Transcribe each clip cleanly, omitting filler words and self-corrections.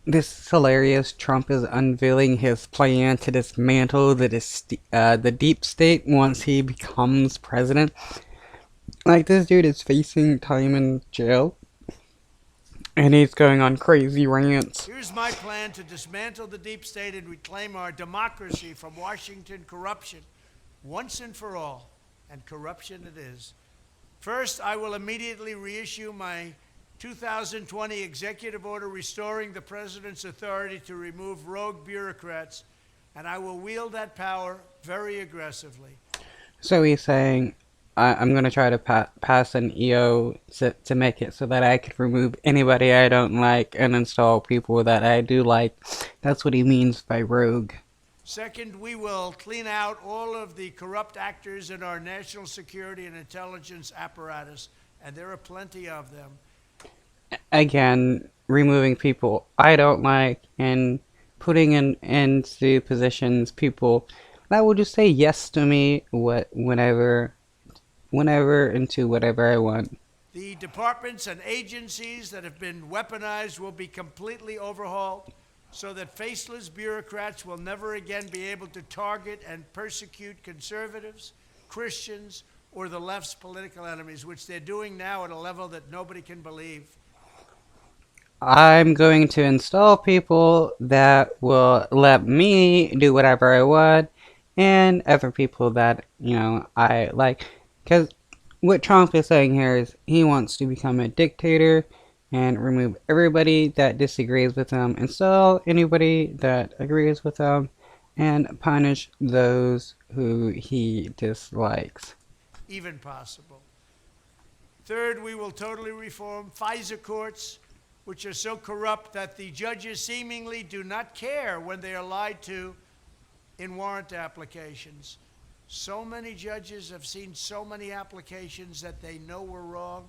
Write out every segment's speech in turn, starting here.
This is hilarious. Trump is unveiling his plan to dismantle the deep state once he becomes president. Like, this dude is facing time in jail, and he's going on crazy rants. Here's my plan to dismantle the deep state and reclaim our democracy from Washington corruption once and for all. And corruption it is. First, I will immediately reissue my 2020 executive order restoring the president's authority to remove rogue bureaucrats, and I will wield that power very aggressively. So he's saying, I'm going to try to pass an EO to make it so that I could remove anybody I don't like and install people that I do like. That's what he means by rogue. Second, we will clean out all of the corrupt actors in our national security and intelligence apparatus, and there are plenty of them. Again, removing people I don't like and putting into positions people that will just say yes to me whenever into whatever I want. The departments and agencies that have been weaponized will be completely overhauled so that faceless bureaucrats will never again be able to target and persecute conservatives, Christians, or the left's political enemies, which they're doing now at a level that nobody can believe. I'm going to install people that will let me do whatever I want and other people that, I like. Because what Trump is saying here is he wants to become a dictator and remove everybody that disagrees with him, install anybody that agrees with him, and punish those who he dislikes. Even possible. Third, we will totally reform FISA courts, which are so corrupt that the judges seemingly do not care when they are lied to in warrant applications. So many judges have seen so many applications that they know were wrong,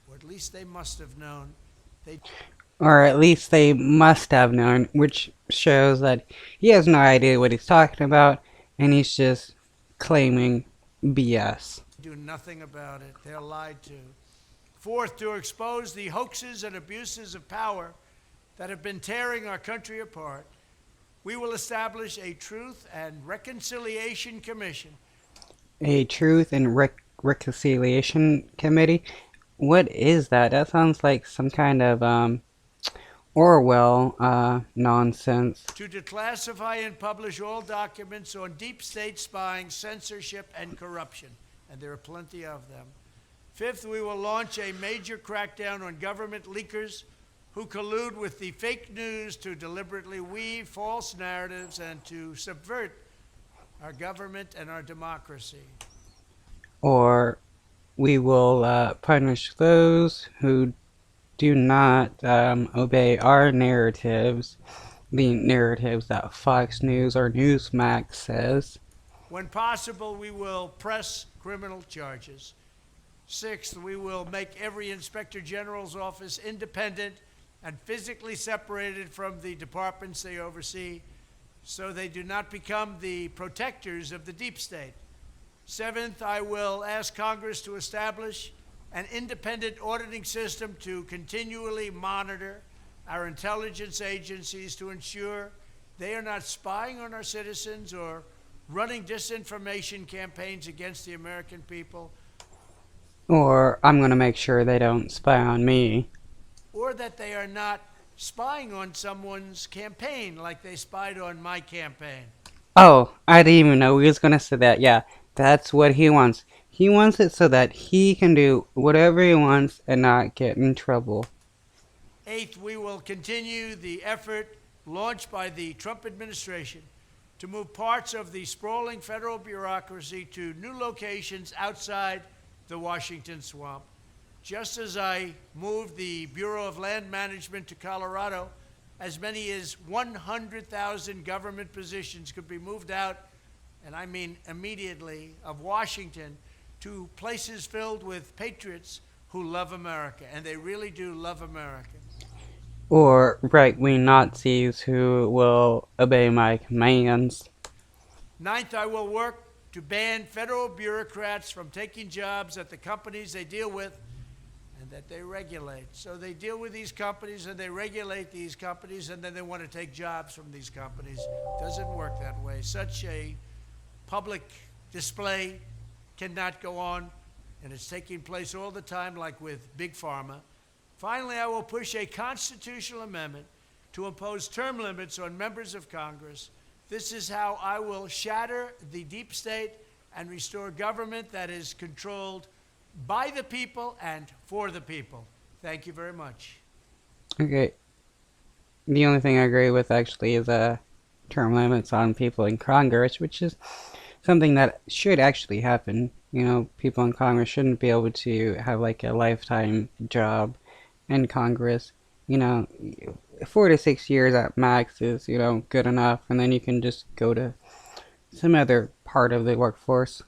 or at least they must have known. Or at least they must have known, which shows that he has no idea what he's talking about, and he's just claiming BS. Do nothing about it. They're lied to. Fourth, to expose the hoaxes and abuses of power that have been tearing our country apart, we will establish a Truth and Reconciliation Commission. A Truth and Reconciliation Committee? What is that? That sounds like some kind of Orwell nonsense. To declassify and publish all documents on deep state spying, censorship, and corruption. And there are plenty of them. Fifth, we will launch a major crackdown on government leakers who collude with the fake news to deliberately weave false narratives and to subvert our government and our democracy. Or we will punish those who do not obey our narratives, the narratives that Fox News or Newsmax says. When possible, we will press criminal charges. Sixth, we will make every Inspector General's office independent and physically separated from the departments they oversee so they do not become the protectors of the deep state. Seventh, I will ask Congress to establish an independent auditing system to continually monitor our intelligence agencies to ensure they are not spying on our citizens or running disinformation campaigns against the American people. Or I'm going to make sure they don't spy on me. Or that they are not spying on someone's campaign like they spied on my campaign. Oh, I didn't even know he was going to say that. Yeah, that's what he wants. He wants it so that he can do whatever he wants and not get in trouble. Eighth, we will continue the effort launched by the Trump administration to move parts of the sprawling federal bureaucracy to new locations outside the Washington swamp. Just as I moved the Bureau of Land Management to Colorado, as many as 100,000 government positions could be moved out, and I mean immediately, of Washington to places filled with patriots who love America, and they really do love America. Or right-wing Nazis who will obey my commands. Ninth, I will work to ban federal bureaucrats from taking jobs at the companies they deal with, and and that they regulate. So they deal with these companies and they regulate these companies, and then they want to take jobs from these companies. It doesn't work that way. Such a public display cannot go on, and it's taking place all the time, like with Big Pharma. Finally, I will push a constitutional amendment to impose term limits on members of Congress. This is how I will shatter the deep state and restore government that is controlled by the people and for the people. Thank you very much. Okay, the only thing I agree with actually is term limits on people in Congress, which is something that should actually happen. You know, people in Congress shouldn't be able to have like a lifetime job in Congress. You know, 4 to 6 years at max is, good enough, and then you can just go to some other part of the workforce.